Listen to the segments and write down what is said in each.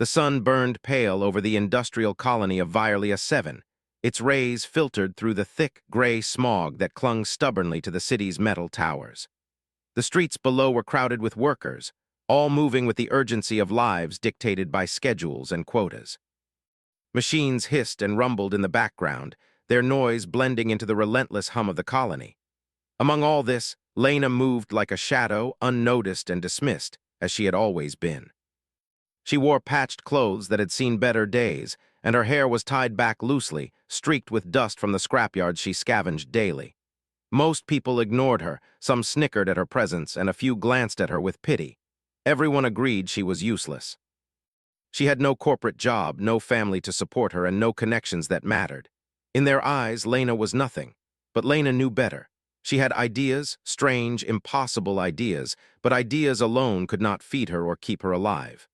The sun burned pale over the industrial colony of Violia 7. Its rays filtered through the thick, gray smog that clung stubbornly to the city's metal towers. The streets below were crowded with workers, all moving with the urgency of lives dictated by schedules and quotas. Machines hissed and rumbled in the background, their noise blending into the relentless hum of the colony. Among all this, Lena moved like a shadow, unnoticed and dismissed, as she had always been. She wore patched clothes that had seen better days, and her hair was tied back loosely, streaked with dust from the scrapyards she scavenged daily. Most people ignored her, some snickered at her presence, and a few glanced at her with pity. Everyone agreed she was useless. She had no corporate job, no family to support her, and no connections that mattered. In their eyes, Lena was nothing. But Lena knew better. She had ideas, strange, impossible ideas, but ideas alone could not feed her or keep her alive.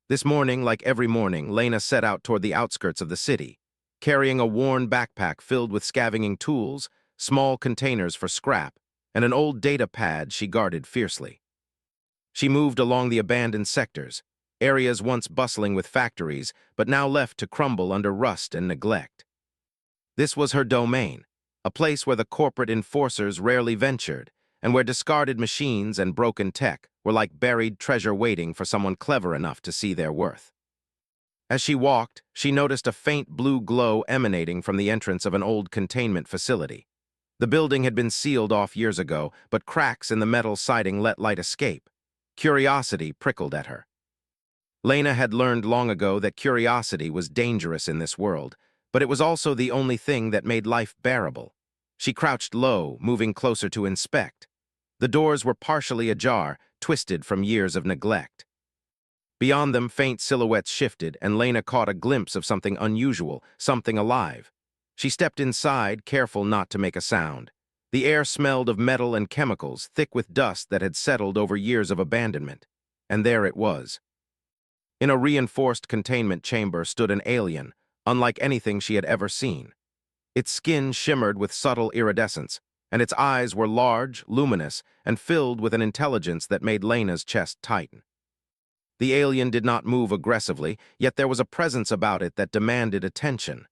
This morning, like every morning, Lena set out toward the outskirts of the city, carrying a worn backpack filled with scavenging tools, small containers for scrap, and an old data pad she guarded fiercely. She moved along the abandoned sectors, areas once bustling with factories, but now left to crumble under rust and neglect. This was her domain, a place where the corporate enforcers rarely ventured, and where discarded machines and broken tech were like buried treasure waiting for someone clever enough to see their worth. As she walked, she noticed a faint blue glow emanating from the entrance of an old containment facility. The building had been sealed off years ago, but cracks in the metal siding let light escape. Curiosity prickled at her. Lena had learned long ago that curiosity was dangerous in this world, but it was also the only thing that made life bearable. She crouched low, moving closer to inspect. The doors were partially ajar, twisted from years of neglect. Beyond them, faint silhouettes shifted, and Lena caught a glimpse of something unusual, something alive. She stepped inside, careful not to make a sound. The air smelled of metal and chemicals, thick with dust that had settled over years of abandonment. And there it was. In a reinforced containment chamber stood an alien, unlike anything she had ever seen. Its skin shimmered with subtle iridescence, and its eyes were large, luminous, and filled with an intelligence that made Lena's chest tighten. The alien did not move aggressively, yet there was a presence about it that demanded attention.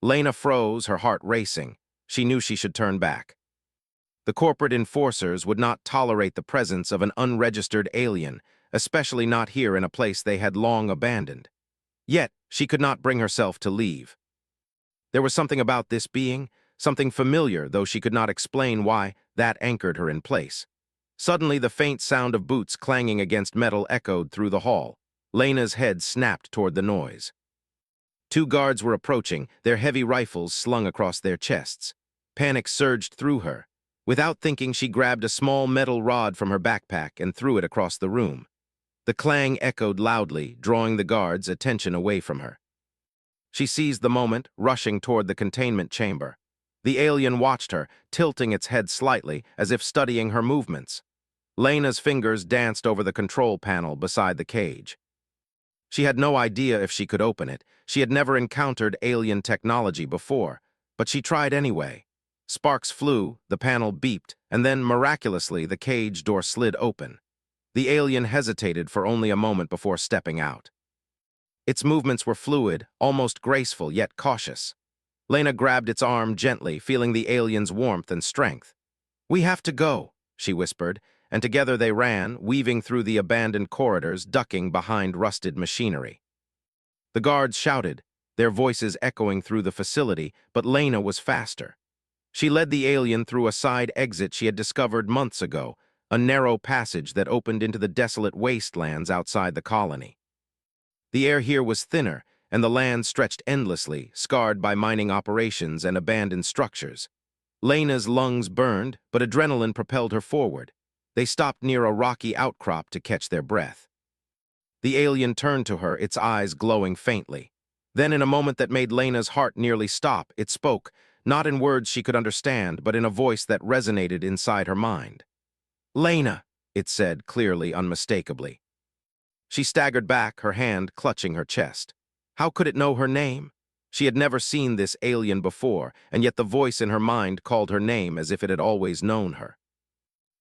Lena froze, her heart racing. She knew she should turn back. The corporate enforcers would not tolerate the presence of an unregistered alien, especially not here in a place they had long abandoned. Yet, she could not bring herself to leave. There was something about this being, something familiar, though she could not explain why, that anchored her in place. Suddenly, the faint sound of boots clanging against metal echoed through the hall. Lena's head snapped toward the noise. Two guards were approaching, their heavy rifles slung across their chests. Panic surged through her. Without thinking, she grabbed a small metal rod from her backpack and threw it across the room. The clang echoed loudly, drawing the guards' attention away from her. She seized the moment, rushing toward the containment chamber. The alien watched her, tilting its head slightly, as if studying her movements. Lena's fingers danced over the control panel beside the cage. She had no idea if she could open it. She had never encountered alien technology before, but she tried anyway. Sparks flew, the panel beeped, and then, miraculously, the cage door slid open. The alien hesitated for only a moment before stepping out. Its movements were fluid, almost graceful, yet cautious. Lena grabbed its arm gently, feeling the alien's warmth and strength. "We have to go," she whispered, and together they ran, weaving through the abandoned corridors, ducking behind rusted machinery. The guards shouted, their voices echoing through the facility, but Lena was faster. She led the alien through a side exit she had discovered months ago, a narrow passage that opened into the desolate wastelands outside the colony. The air here was thinner, and the land stretched endlessly, scarred by mining operations and abandoned structures. Lena's lungs burned, but adrenaline propelled her forward. They stopped near a rocky outcrop to catch their breath. The alien turned to her, its eyes glowing faintly. Then, in a moment that made Lena's heart nearly stop, it spoke, not in words she could understand, but in a voice that resonated inside her mind. "Lena," it said, clearly, unmistakably. She staggered back, her hand clutching her chest. How could it know her name? She had never seen this alien before, and yet the voice in her mind called her name as if it had always known her.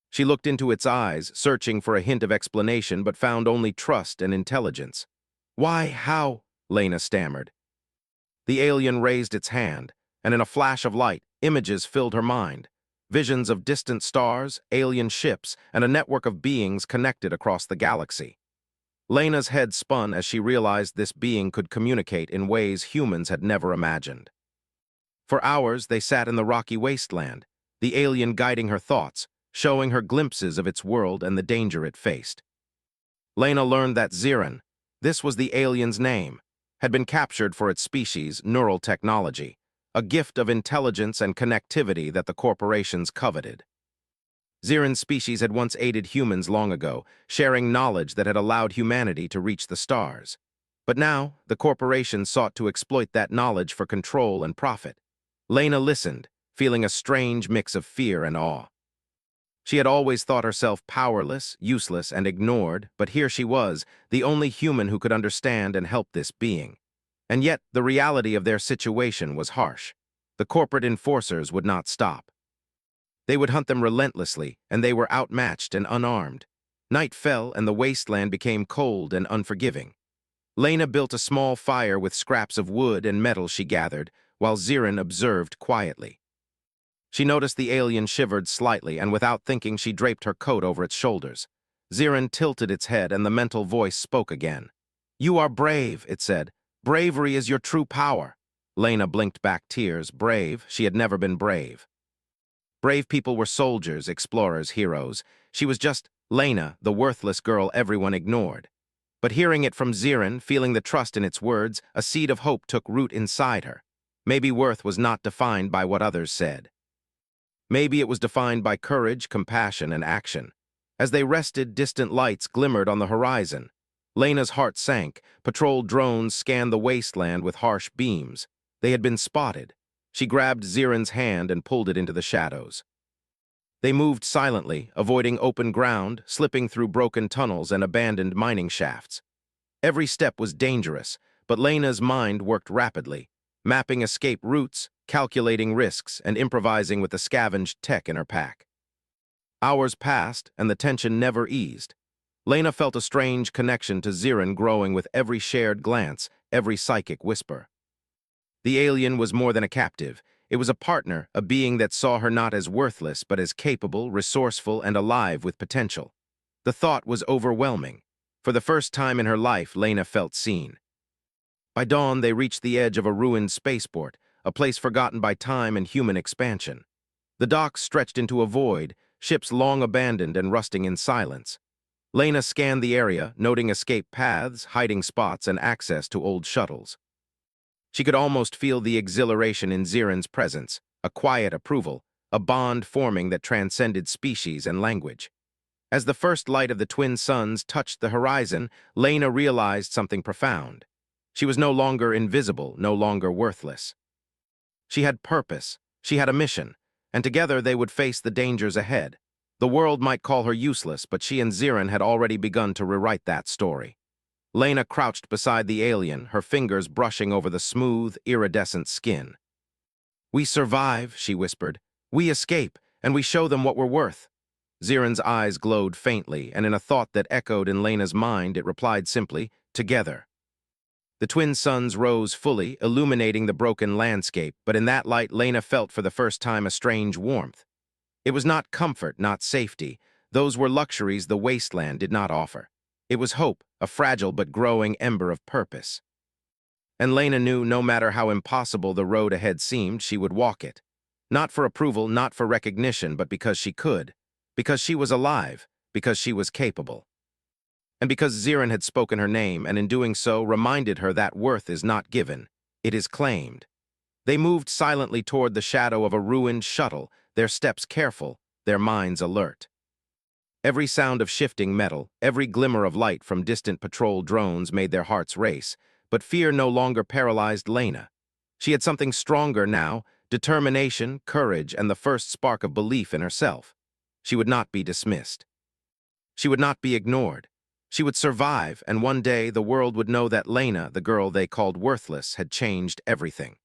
She looked into its eyes, searching for a hint of explanation, but found only trust and intelligence. Why, how? Lena stammered. The alien raised its hand, and in a flash of light, images filled her mind. Visions of distant stars, alien ships, and a network of beings connected across the galaxy. Lena's head spun as she realized this being could communicate in ways humans had never imagined. For hours, they sat in the rocky wasteland, the alien guiding her thoughts, showing her glimpses of its world and the danger it faced. Lena learned that Zirin, this was the alien's name, had been captured for its species, neural technology, a gift of intelligence and connectivity that the corporations coveted. Zirin's species had once aided humans long ago, sharing knowledge that had allowed humanity to reach the stars. But now, the corporations sought to exploit that knowledge for control and profit. Lena listened, feeling a strange mix of fear and awe. She had always thought herself powerless, useless, and ignored, but here she was, the only human who could understand and help this being. And yet, the reality of their situation was harsh. The corporate enforcers would not stop. They would hunt them relentlessly, and they were outmatched and unarmed. Night fell, and the wasteland became cold and unforgiving. Lena built a small fire with scraps of wood and metal she gathered, while Zirin observed quietly. She noticed the alien shivered slightly, and without thinking she draped her coat over its shoulders. Zirin tilted its head, and the mental voice spoke again. "You are brave," it said. "Bravery is your true power." Lena blinked back tears. Brave? She had never been brave. Brave people were soldiers, explorers, heroes. She was just Lena, the worthless girl everyone ignored. But hearing it from Zirin, feeling the trust in its words, a seed of hope took root inside her. Maybe worth was not defined by what others said. Maybe it was defined by courage, compassion, and action. As they rested, distant lights glimmered on the horizon. Lena's heart sank. Patrol drones scanned the wasteland with harsh beams. They had been spotted. She grabbed Zirin's hand and pulled it into the shadows. They moved silently, avoiding open ground, slipping through broken tunnels and abandoned mining shafts. Every step was dangerous, but Lena's mind worked rapidly, mapping escape routes, calculating risks, and improvising with the scavenged tech in her pack. Hours passed, and the tension never eased. Lena felt a strange connection to Zirin growing with every shared glance, every psychic whisper. The alien was more than a captive. It was a partner, a being that saw her not as worthless, but as capable, resourceful, and alive with potential. The thought was overwhelming. For the first time in her life, Lena felt seen. By dawn, they reached the edge of a ruined spaceport, a place forgotten by time and human expansion. The docks stretched into a void, ships long abandoned and rusting in silence. Lena scanned the area, noting escape paths, hiding spots, and access to old shuttles. She could almost feel the exhilaration in Zirin's presence, a quiet approval, a bond forming that transcended species and language. As the first light of the twin suns touched the horizon, Lena realized something profound. She was no longer invisible, no longer worthless. She had purpose, she had a mission, and together they would face the dangers ahead. The world might call her useless, but she and Zirin had already begun to rewrite that story. Lena crouched beside the alien, her fingers brushing over the smooth, iridescent skin. "We survive," she whispered. "We escape, and we show them what we're worth." Zirin's eyes glowed faintly, and in a thought that echoed in Lena's mind, it replied simply, "Together." The twin suns rose fully, illuminating the broken landscape, but in that light Lena felt for the first time a strange warmth. It was not comfort, not safety. Those were luxuries the wasteland did not offer. It was hope, a fragile but growing ember of purpose. And Lena knew no matter how impossible the road ahead seemed, she would walk it. Not for approval, not for recognition, but because she could. Because she was alive, because she was capable. And because Zirin had spoken her name, and in doing so reminded her that worth is not given, it is claimed. They moved silently toward the shadow of a ruined shuttle, their steps careful, their minds alert. Every sound of shifting metal, every glimmer of light from distant patrol drones made their hearts race, but fear no longer paralyzed Lena. She had something stronger now, determination, courage, and the first spark of belief in herself. She would not be dismissed. She would not be ignored. She would survive, and one day the world would know that Lena, the girl they called worthless, had changed everything.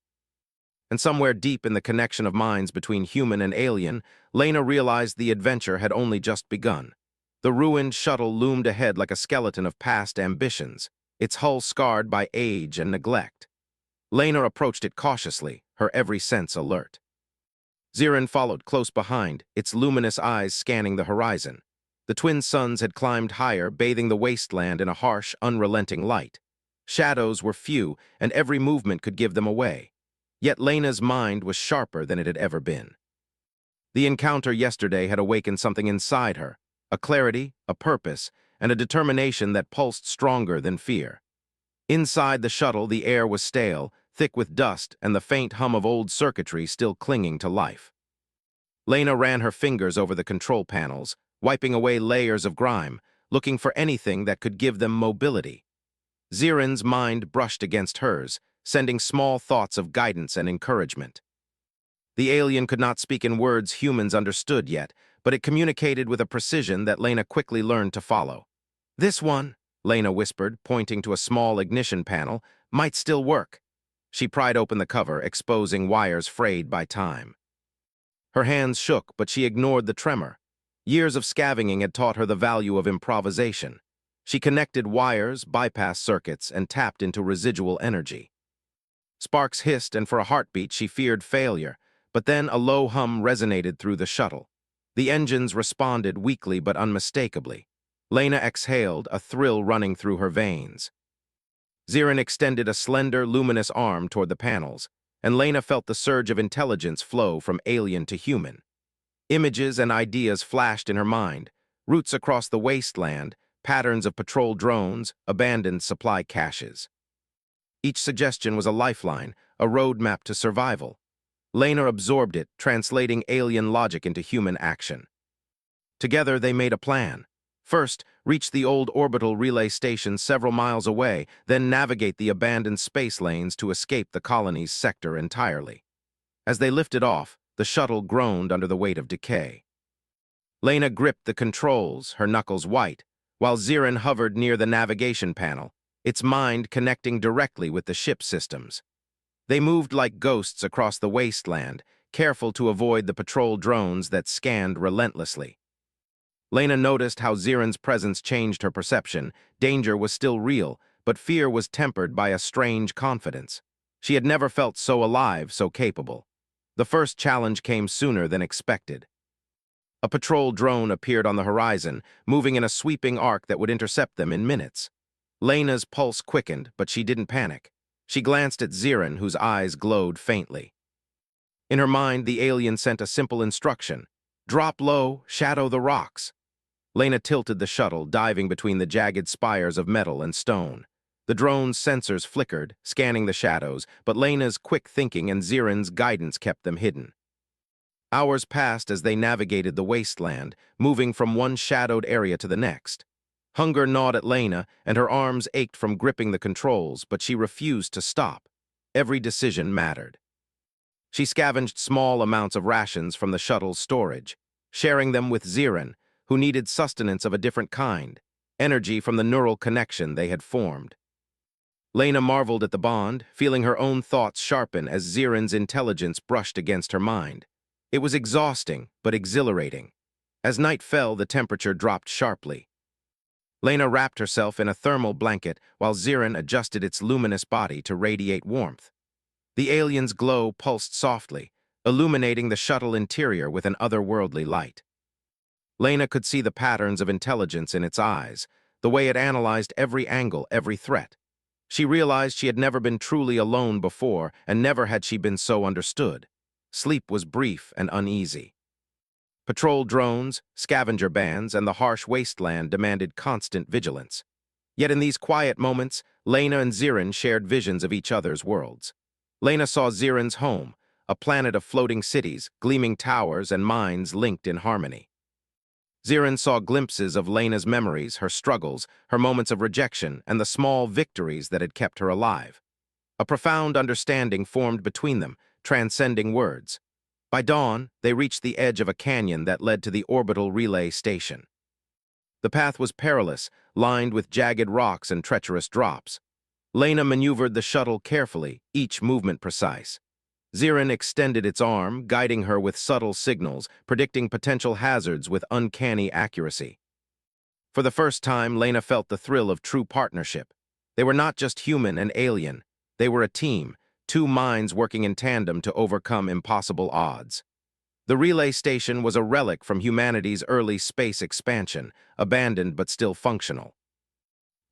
And somewhere deep in the connection of minds between human and alien, Lena realized the adventure had only just begun. The ruined shuttle loomed ahead like a skeleton of past ambitions. its hull scarred by age and neglect. Lena approached it cautiously, her every sense alert. Zirin followed close behind, its luminous eyes scanning the horizon. The twin suns had climbed higher, bathing the wasteland in a harsh, unrelenting light. Shadows were few, and every movement could give them away. Yet Lena's mind was sharper than it had ever been. The encounter yesterday had awakened something inside her, a clarity, a purpose, and a determination that pulsed stronger than fear. Inside the shuttle, the air was stale, thick with dust, and the faint hum of old circuitry still clinging to life. Lena ran her fingers over the control panels, wiping away layers of grime, looking for anything that could give them mobility. Zirin's mind brushed against hers, sending small thoughts of guidance and encouragement. The alien could not speak in words humans understood yet, but it communicated with a precision that Lena quickly learned to follow. "This one," Lena whispered, pointing to a small ignition panel, "might still work." She pried open the cover, exposing wires frayed by time. Her hands shook, but she ignored the tremor. Years of scavenging had taught her the value of improvisation. She connected wires, bypassed circuits, and tapped into residual energy. Sparks hissed, and for a heartbeat she feared failure, but then a low hum resonated through the shuttle. The engines responded weakly but unmistakably. Lena exhaled, a thrill running through her veins. Zirin extended a slender, luminous arm toward the panels, and Lena felt the surge of intelligence flow from alien to human. Images and ideas flashed in her mind, routes across the wasteland, patterns of patrol drones, abandoned supply caches. Each suggestion was a lifeline, a roadmap to survival. Lena absorbed it, translating alien logic into human action. Together, they made a plan. First, reach the old orbital relay station several miles away, then navigate the abandoned space lanes to escape the colony's sector entirely. As they lifted off, the shuttle groaned under the weight of decay. Lena gripped the controls, her knuckles white, while Zirin hovered near the navigation panel, its mind connecting directly with the ship systems. They moved like ghosts across the wasteland, careful to avoid the patrol drones that scanned relentlessly. Lena noticed how Zirin's presence changed her perception. Danger was still real, but fear was tempered by a strange confidence. She had never felt so alive, so capable. The first challenge came sooner than expected. A patrol drone appeared on the horizon, moving in a sweeping arc that would intercept them in minutes. Lena's pulse quickened, but she didn't panic. She glanced at Zirin, whose eyes glowed faintly. In her mind, the alien sent a simple instruction: drop low, shadow the rocks. Lena tilted the shuttle, diving between the jagged spires of metal and stone. The drone's sensors flickered, scanning the shadows, but Lena's quick thinking and Zirin's guidance kept them hidden. Hours passed as they navigated the wasteland, moving from one shadowed area to the next. Hunger gnawed at Lena, and her arms ached from gripping the controls, but she refused to stop. Every decision mattered. She scavenged small amounts of rations from the shuttle's storage, sharing them with Zirin, who needed sustenance of a different kind, energy from the neural connection they had formed. Lena marveled at the bond, feeling her own thoughts sharpen as Zirin's intelligence brushed against her mind. It was exhausting, but exhilarating. As night fell, the temperature dropped sharply. Lena wrapped herself in a thermal blanket while Zirin adjusted its luminous body to radiate warmth. The alien's glow pulsed softly, illuminating the shuttle interior with an otherworldly light. Lena could see the patterns of intelligence in its eyes, the way it analyzed every angle, every threat. She realized she had never been truly alone before, and never had she been so understood. Sleep was brief and uneasy. Patrol drones, scavenger bands, and the harsh wasteland demanded constant vigilance. Yet in these quiet moments, Lena and Zirin shared visions of each other's worlds. Lena saw Zirin's home, a planet of floating cities, gleaming towers, and minds linked in harmony. Zirin saw glimpses of Lena's memories, her struggles, her moments of rejection, and the small victories that had kept her alive. A profound understanding formed between them, transcending words. By dawn, they reached the edge of a canyon that led to the orbital relay station. The path was perilous, lined with jagged rocks and treacherous drops. Lena maneuvered the shuttle carefully, each movement precise. Zirin extended its arm, guiding her with subtle signals, predicting potential hazards with uncanny accuracy. For the first time, Lena felt the thrill of true partnership. They were not just human and alien. They were a team, two minds working in tandem to overcome impossible odds. The relay station was a relic from humanity's early space expansion, abandoned but still functional.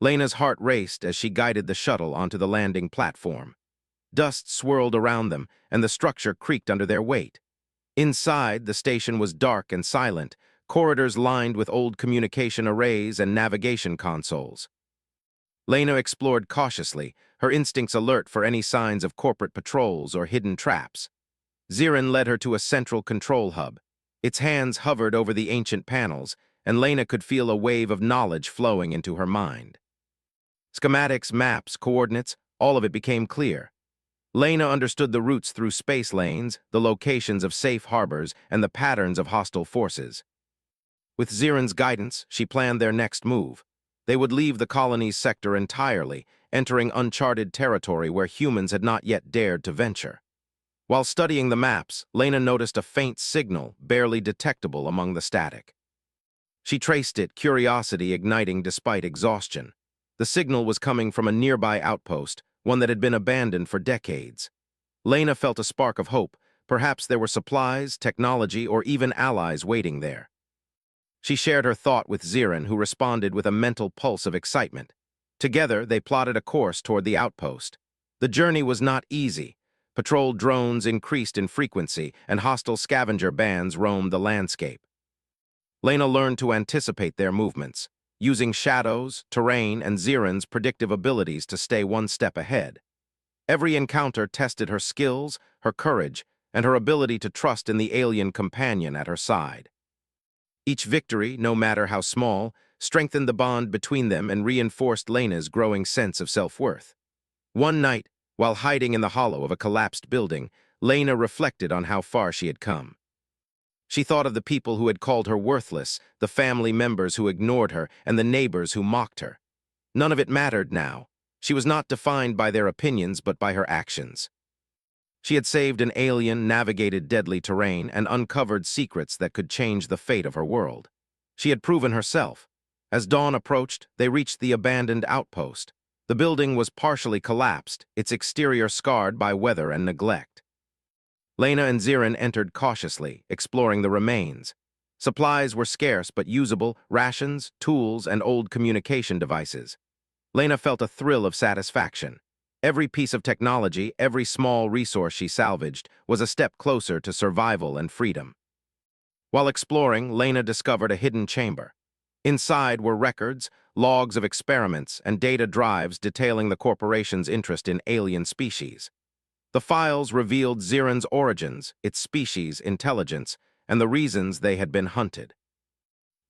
Lena's heart raced as she guided the shuttle onto the landing platform. Dust swirled around them, and the structure creaked under their weight. Inside, the station was dark and silent, corridors lined with old communication arrays and navigation consoles. Lena explored cautiously, her instincts alert for any signs of corporate patrols or hidden traps. Zirin led her to a central control hub. Its hands hovered over the ancient panels, and Lena could feel a wave of knowledge flowing into her mind. Schematics, maps, coordinates, all of it became clear. Lena understood the routes through space lanes, the locations of safe harbors, and the patterns of hostile forces. With Zirin's guidance, she planned their next move. They would leave the colony's sector entirely, entering uncharted territory where humans had not yet dared to venture. While studying the maps, Lena noticed a faint signal, barely detectable among the static. She traced it, curiosity igniting despite exhaustion. The signal was coming from a nearby outpost, one that had been abandoned for decades. Lena felt a spark of hope. Perhaps there were supplies, technology, or even allies waiting there. She shared her thought with Zirin, who responded with a mental pulse of excitement. Together, they plotted a course toward the outpost. The journey was not easy. Patrol drones increased in frequency, and hostile scavenger bands roamed the landscape. Lena learned to anticipate their movements, using shadows, terrain, and Zirin's predictive abilities to stay one step ahead. Every encounter tested her skills, her courage, and her ability to trust in the alien companion at her side. Each victory, no matter how small, strengthened the bond between them and reinforced Lena's growing sense of self-worth. One night, while hiding in the hollow of a collapsed building, Lena reflected on how far she had come. She thought of the people who had called her worthless, the family members who ignored her, and the neighbors who mocked her. None of it mattered now. She was not defined by their opinions, but by her actions. She had saved an alien, navigated deadly terrain, and uncovered secrets that could change the fate of her world. She had proven herself. As dawn approached, they reached the abandoned outpost. The building was partially collapsed, its exterior scarred by weather and neglect. Lena and Zirin entered cautiously, exploring the remains. Supplies were scarce but usable: rations, tools, and old communication devices. Lena felt a thrill of satisfaction. Every piece of technology, every small resource she salvaged, was a step closer to survival and freedom. While exploring, Lena discovered a hidden chamber. Inside were records, logs of experiments, and data drives detailing the corporation's interest in alien species. The files revealed Zirin's origins, its species, intelligence, and the reasons they had been hunted.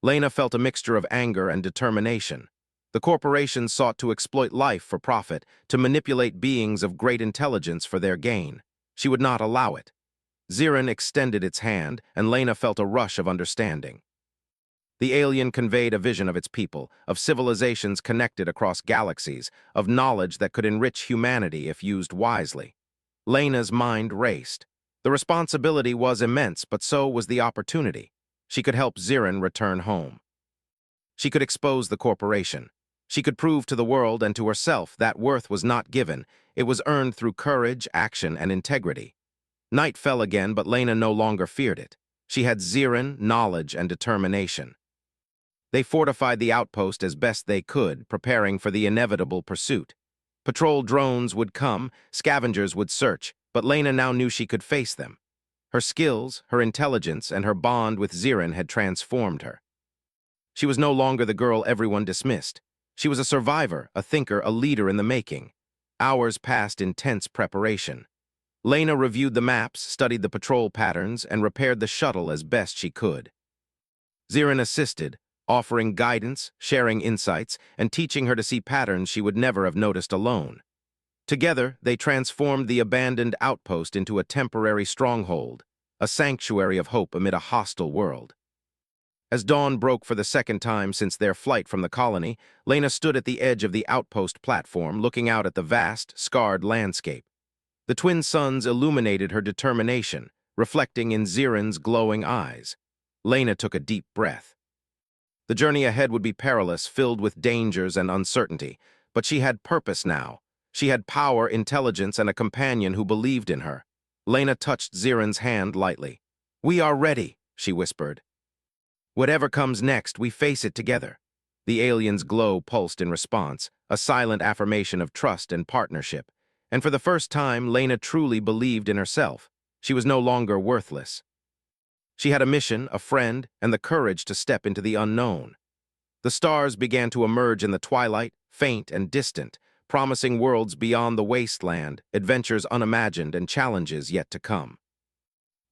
Lena felt a mixture of anger and determination. The corporation sought to exploit life for profit, to manipulate beings of great intelligence for their gain. She would not allow it. Zirin extended its hand, and Lena felt a rush of understanding. The alien conveyed a vision of its people, of civilizations connected across galaxies, of knowledge that could enrich humanity if used wisely. Lena's mind raced. The responsibility was immense, but so was the opportunity. She could help Zirin return home. She could expose the corporation. She could prove to the world and to herself that worth was not given. It was earned through courage, action, and integrity. Night fell again, but Lena no longer feared it. She had Zirin, knowledge, and determination. They fortified the outpost as best they could, preparing for the inevitable pursuit. Patrol drones would come, scavengers would search, but Lena now knew she could face them. Her skills, her intelligence, and her bond with Zirin had transformed her. She was no longer the girl everyone dismissed. She was a survivor, a thinker, a leader in the making. Hours passed in tense preparation. Lena reviewed the maps, studied the patrol patterns, and repaired the shuttle as best she could. Zirin assisted, offering guidance, sharing insights, and teaching her to see patterns she would never have noticed alone. Together, they transformed the abandoned outpost into a temporary stronghold, a sanctuary of hope amid a hostile world. As dawn broke for the second time since their flight from the colony, Lena stood at the edge of the outpost platform, looking out at the vast, scarred landscape. The twin suns illuminated her determination, reflecting in Zirin's glowing eyes. Lena took a deep breath. The journey ahead would be perilous, filled with dangers and uncertainty, But she had purpose now. She had power, intelligence, and a companion who believed in her. Lena touched Ziren's hand lightly. "We are ready," she whispered. "Whatever comes next, we face it together." The alien's glow pulsed in response, a silent affirmation of trust and partnership. And for the first time, Lena truly believed in herself. She was no longer worthless. She had a mission, a friend, and the courage to step into the unknown. The stars began to emerge in the twilight, faint and distant, promising worlds beyond the wasteland, adventures unimagined, and challenges yet to come.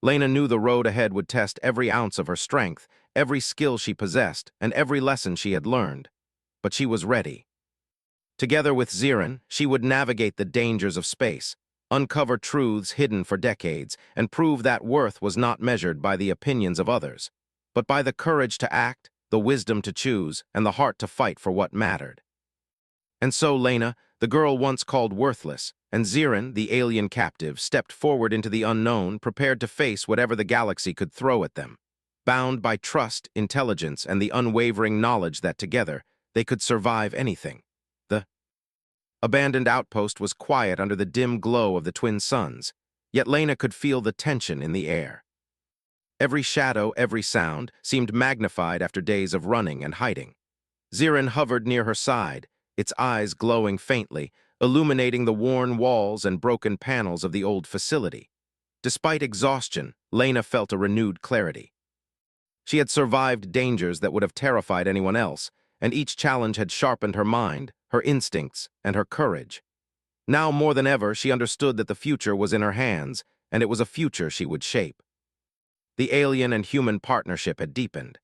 Lena knew the road ahead would test every ounce of her strength, every skill she possessed, and every lesson she had learned. But she was ready. Together with Ziren, she would navigate the dangers of space, uncover truths hidden for decades, and prove that worth was not measured by the opinions of others, but by the courage to act, the wisdom to choose, and the heart to fight for what mattered. And so Lena, the girl once called worthless, and Ziren, the alien captive, stepped forward into the unknown, prepared to face whatever the galaxy could throw at them. Bound by trust, intelligence, and the unwavering knowledge that together they could survive anything. The abandoned outpost was quiet under the dim glow of the twin suns, yet Lena could feel the tension in the air. Every shadow, every sound, seemed magnified after days of running and hiding. Ziren hovered near her side, its eyes glowing faintly, illuminating the worn walls and broken panels of the old facility. Despite exhaustion, Lena felt a renewed clarity. She had survived dangers that would have terrified anyone else, and each challenge had sharpened her mind, her instincts, and her courage. Now more than ever, she understood that the future was in her hands, and it was a future she would shape. The alien and human partnership had deepened.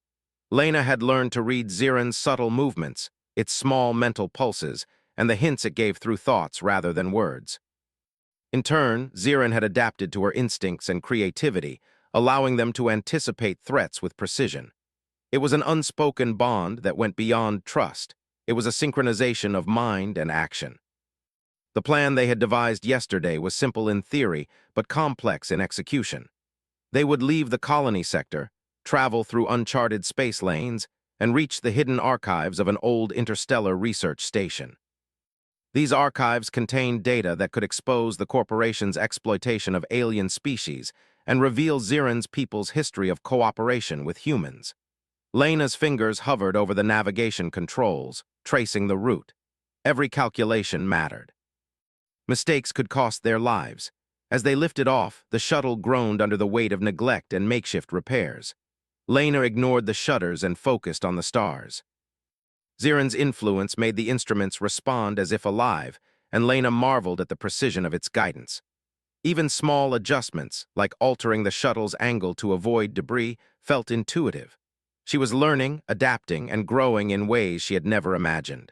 Lena had learned to read Ziren's subtle movements, its small mental pulses, and the hints it gave through thoughts rather than words. In turn, Ziren had adapted to her instincts and creativity, allowing them to anticipate threats with precision. It was an unspoken bond that went beyond trust. It was a synchronization of mind and action. The plan they had devised yesterday was simple in theory, but complex in execution. They would leave the colony sector, travel through uncharted space lanes, and reach the hidden archives of an old interstellar research station. These archives contained data that could expose the corporation's exploitation of alien species and reveal Ziren's people's history of cooperation with humans. Lena's fingers hovered over the navigation controls, tracing the route. Every calculation mattered. Mistakes could cost their lives. As they lifted off, the shuttle groaned under the weight of neglect and makeshift repairs. Lena ignored the shutters and focused on the stars. Ziren's influence made the instruments respond as if alive, and Lena marveled at the precision of its guidance. Even small adjustments, like altering the shuttle's angle to avoid debris, felt intuitive. She was learning, adapting, and growing in ways she had never imagined.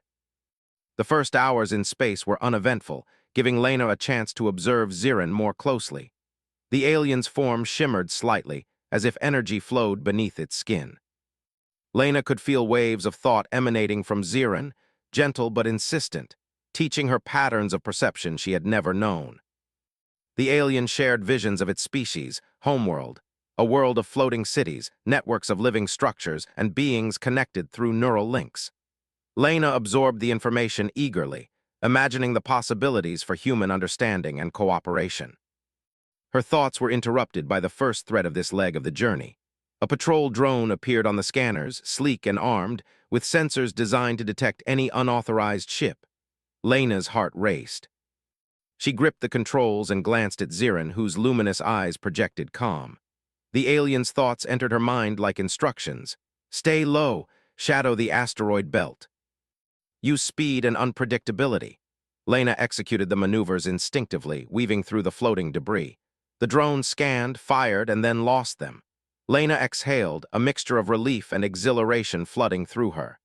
The first hours in space were uneventful, giving Lena a chance to observe Ziren more closely. The alien's form shimmered slightly, as if energy flowed beneath its skin. Lena could feel waves of thought emanating from Ziren, gentle but insistent, teaching her patterns of perception she had never known. The alien shared visions of its species, homeworld, a world of floating cities, networks of living structures, and beings connected through neural links. Lena absorbed the information eagerly, imagining the possibilities for human understanding and cooperation. Her thoughts were interrupted by the first threat of this leg of the journey. A patrol drone appeared on the scanners, sleek and armed, with sensors designed to detect any unauthorized ship. Lena's heart raced. She gripped the controls and glanced at Ziren, whose luminous eyes projected calm. The alien's thoughts entered her mind like instructions. Stay low, shadow the asteroid belt. Use speed and unpredictability. Lena executed the maneuvers instinctively, weaving through the floating debris. The drone scanned, fired, and then lost them. Lena exhaled, a mixture of relief and exhilaration flooding through her.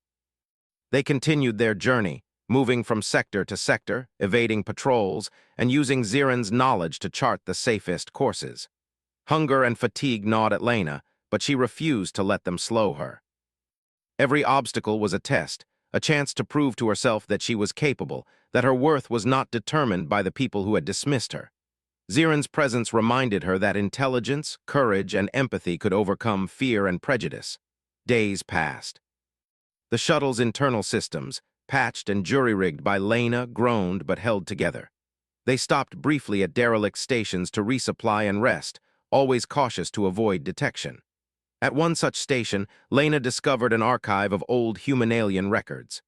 They continued their journey, moving from sector to sector, evading patrols, and using Ziren's knowledge to chart the safest courses. Hunger and fatigue gnawed at Lena, but she refused to let them slow her. Every obstacle was a test, a chance to prove to herself that she was capable, that her worth was not determined by the people who had dismissed her. Ziren's presence reminded her that intelligence, courage, and empathy could overcome fear and prejudice. Days passed. The shuttle's internal systems, patched and jury-rigged by Lena, groaned but held together. They stopped briefly at derelict stations to resupply and rest, always cautious to avoid detection. At one such station, Lena discovered an archive of old human-alien records.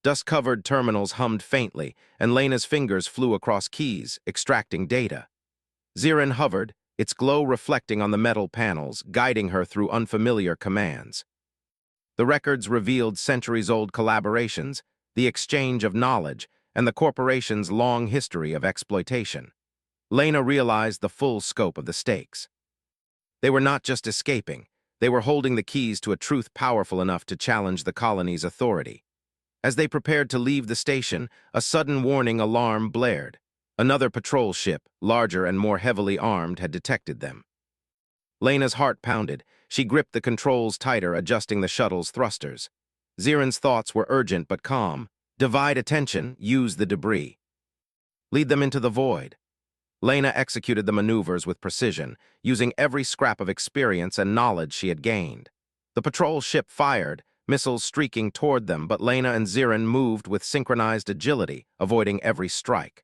Dust-covered terminals hummed faintly, and Lena's fingers flew across keys, extracting data. Xirin hovered, its glow reflecting on the metal panels, guiding her through unfamiliar commands. The records revealed centuries-old collaborations, the exchange of knowledge, and the corporation's long history of exploitation. Lena realized the full scope of the stakes. They were not just escaping, they were holding the keys to a truth powerful enough to challenge the colony's authority. As they prepared to leave the station, a sudden warning alarm blared. Another patrol ship, larger and more heavily armed, had detected them. Lena's heart pounded. She gripped the controls tighter, adjusting the shuttle's thrusters. Xirin's thoughts were urgent but calm. Divide attention, use the debris. Lead them into the void. Lena executed the maneuvers with precision, using every scrap of experience and knowledge she had gained. The patrol ship fired, missiles streaking toward them, but Lena and Xirin moved with synchronized agility, avoiding every strike.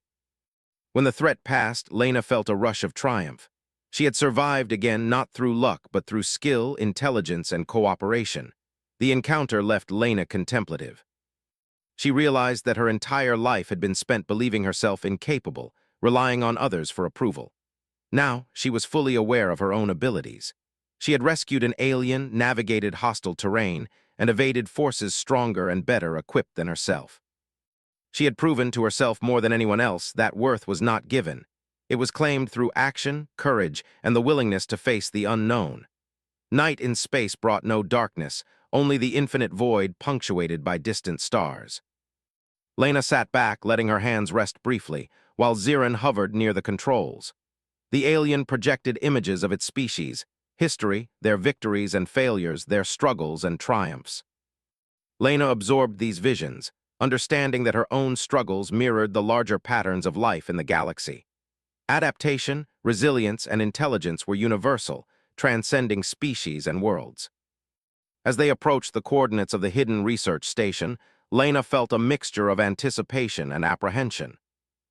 When the threat passed, Lena felt a rush of triumph. She had survived again not through luck, but through skill, intelligence, and cooperation. The encounter left Lena contemplative. She realized that her entire life had been spent believing herself incapable, relying on others for approval. Now, she was fully aware of her own abilities. She had rescued an alien, navigated hostile terrain, and evaded forces stronger and better equipped than herself. She had proven to herself more than anyone else that worth was not given. It was claimed through action, courage, and the willingness to face the unknown. Night in space brought no darkness, only the infinite void punctuated by distant stars. Lena sat back, letting her hands rest briefly, while Xirin hovered near the controls. The alien projected images of its species, history, their victories and failures, their struggles and triumphs. Lena absorbed these visions, understanding that her own struggles mirrored the larger patterns of life in the galaxy. Adaptation, resilience, and intelligence were universal, transcending species and worlds. As they approached the coordinates of the hidden research station, Lena felt a mixture of anticipation and apprehension.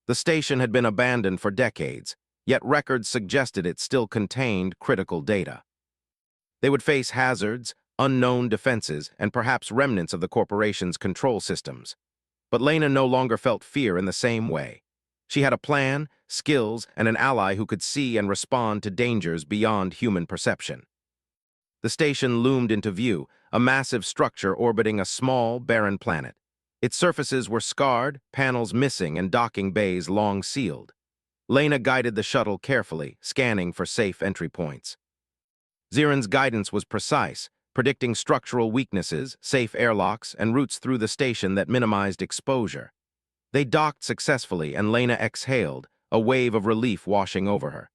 The station had been abandoned for decades, yet records suggested it still contained critical data. They would face hazards, unknown defenses, and perhaps remnants of the corporation's control systems. But Lena no longer felt fear in the same way. She had a plan, skills, and an ally who could see and respond to dangers beyond human perception. The station loomed into view, a massive structure orbiting a small, barren planet. Its surfaces were scarred, panels missing, and docking bays long sealed. Lena guided the shuttle carefully, scanning for safe entry points. Xirin's guidance was precise, predicting structural weaknesses, safe airlocks, and routes through the station that minimized exposure. They docked successfully, and Lena exhaled, a wave of relief washing over her.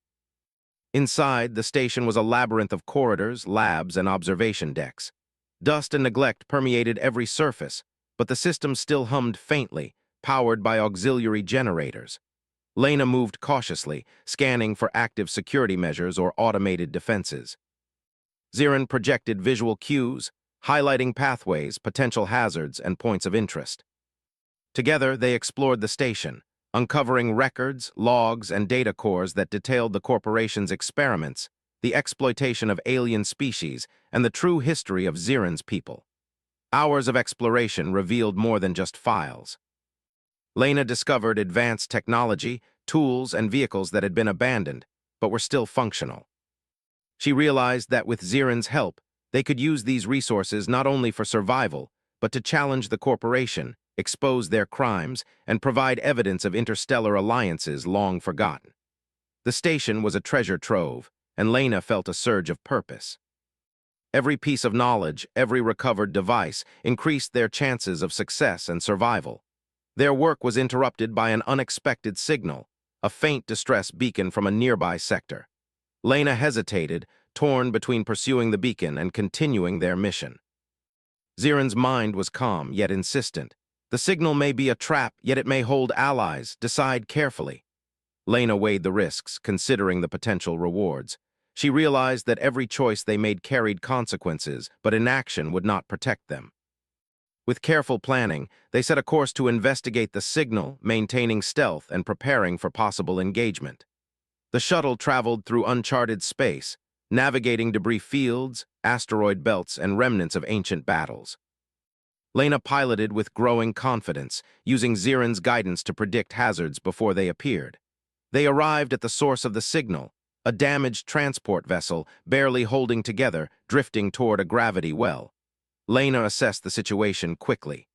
Inside, the station was a labyrinth of corridors, labs, and observation decks. Dust and neglect permeated every surface, but the system still hummed faintly, powered by auxiliary generators. Lena moved cautiously, scanning for active security measures or automated defenses. Xirin projected visual cues, highlighting pathways, potential hazards, and points of interest. Together, they explored the station, uncovering records, logs, and data cores that detailed the corporation's experiments, the exploitation of alien species, and the true history of Xirin's people. Hours of exploration revealed more than just files. Lena discovered advanced technology, tools, and vehicles that had been abandoned, but were still functional. She realized that with Xirin's help, they could use these resources not only for survival, but to challenge the corporation, expose their crimes, and provide evidence of interstellar alliances long forgotten. The station was a treasure trove, and Lena felt a surge of purpose. Every piece of knowledge, every recovered device, increased their chances of success and survival. Their work was interrupted by an unexpected signal, a faint distress beacon from a nearby sector. Lena hesitated, torn between pursuing the beacon and continuing their mission. Xirin's mind was calm, yet insistent. The signal may be a trap, yet it may hold allies. Decide carefully. Lena weighed the risks, considering the potential rewards. She realized that every choice they made carried consequences, but inaction would not protect them. With careful planning, they set a course to investigate the signal, maintaining stealth and preparing for possible engagement. The shuttle traveled through uncharted space, navigating debris fields, asteroid belts, and remnants of ancient battles. Lena piloted with growing confidence, using Zirin's guidance to predict hazards before they appeared. They arrived at the source of the signal, a damaged transport vessel, barely holding together, drifting toward a gravity well. Lena assessed the situation quickly.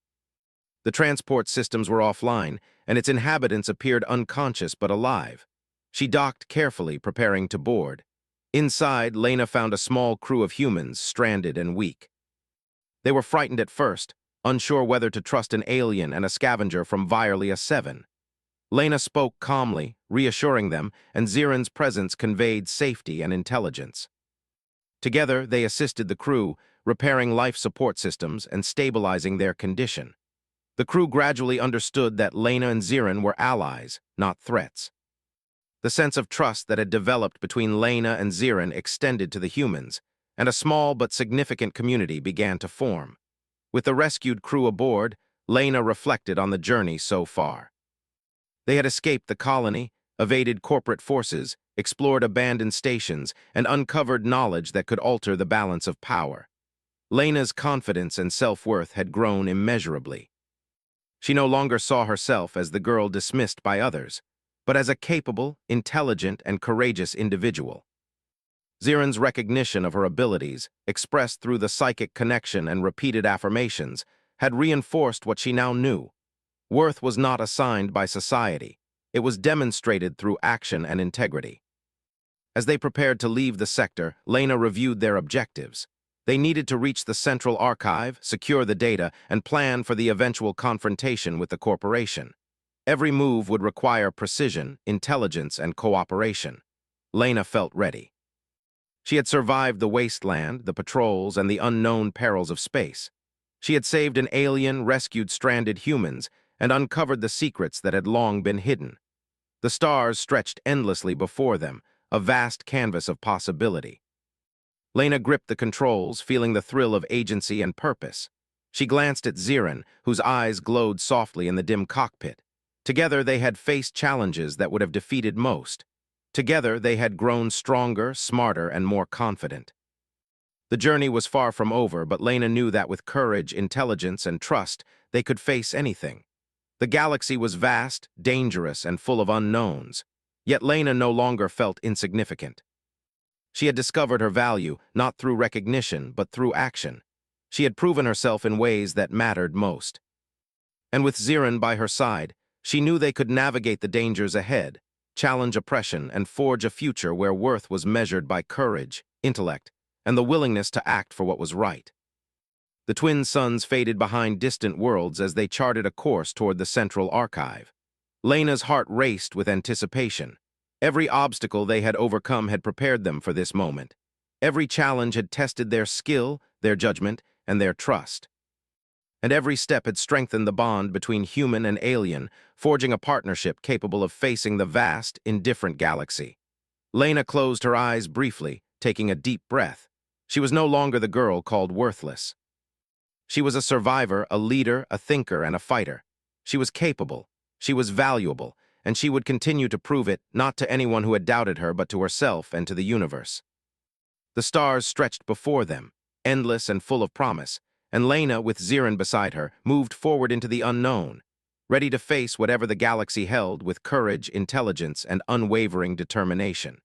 The transport systems were offline, and its inhabitants appeared unconscious but alive. She docked carefully, preparing to board. Inside, Lena found a small crew of humans, stranded and weak. They were frightened at first, unsure whether to trust an alien and a scavenger from Violia 7. Lena spoke calmly, reassuring them, and Zirin's presence conveyed safety and intelligence. Together, they assisted the crew, repairing life support systems and stabilizing their condition. The crew gradually understood that Lena and Zirin were allies, not threats. The sense of trust that had developed between Lena and Zirin extended to the humans, and a small but significant community began to form. With the rescued crew aboard, Lena reflected on the journey so far. They had escaped the colony, evaded corporate forces, explored abandoned stations, and uncovered knowledge that could alter the balance of power. Lena's confidence and self-worth had grown immeasurably. She no longer saw herself as the girl dismissed by others, but as a capable, intelligent, and courageous individual. Zirin's recognition of her abilities, expressed through the psychic connection and repeated affirmations, had reinforced what she now knew. Worth was not assigned by society. It was demonstrated through action and integrity. As they prepared to leave the sector, Lena reviewed their objectives. They needed to reach the central archive, secure the data, and plan for the eventual confrontation with the corporation. Every move would require precision, intelligence, and cooperation. Lena felt ready. She had survived the wasteland, the patrols, and the unknown perils of space. She had saved an alien, rescued stranded humans, and uncovered the secrets that had long been hidden. The stars stretched endlessly before them, a vast canvas of possibility. Lena gripped the controls, feeling the thrill of agency and purpose. She glanced at Zirin, whose eyes glowed softly in the dim cockpit. Together they had faced challenges that would have defeated most. Together they had grown stronger, smarter, and more confident. The journey was far from over, but Lena knew that with courage, intelligence, and trust, they could face anything. The galaxy was vast, dangerous, and full of unknowns. Yet Lena no longer felt insignificant. She had discovered her value, not through recognition, but through action. She had proven herself in ways that mattered most. And with Zirin by her side, she knew they could navigate the dangers ahead, challenge oppression, and forge a future where worth was measured by courage, intellect, and the willingness to act for what was right. The twin suns faded behind distant worlds as they charted a course toward the central archive. Lena's heart raced with anticipation. Every obstacle they had overcome had prepared them for this moment. Every challenge had tested their skill, their judgment, and their trust. And every step had strengthened the bond between human and alien, forging a partnership capable of facing the vast, indifferent galaxy. Lena closed her eyes briefly, taking a deep breath. She was no longer the girl called worthless. She was a survivor, a leader, a thinker, and a fighter. She was capable, she was valuable, and she would continue to prove it, not to anyone who had doubted her, but to herself and to the universe. The stars stretched before them, endless and full of promise, and Lena, with Zirin beside her, moved forward into the unknown, ready to face whatever the galaxy held with courage, intelligence, and unwavering determination.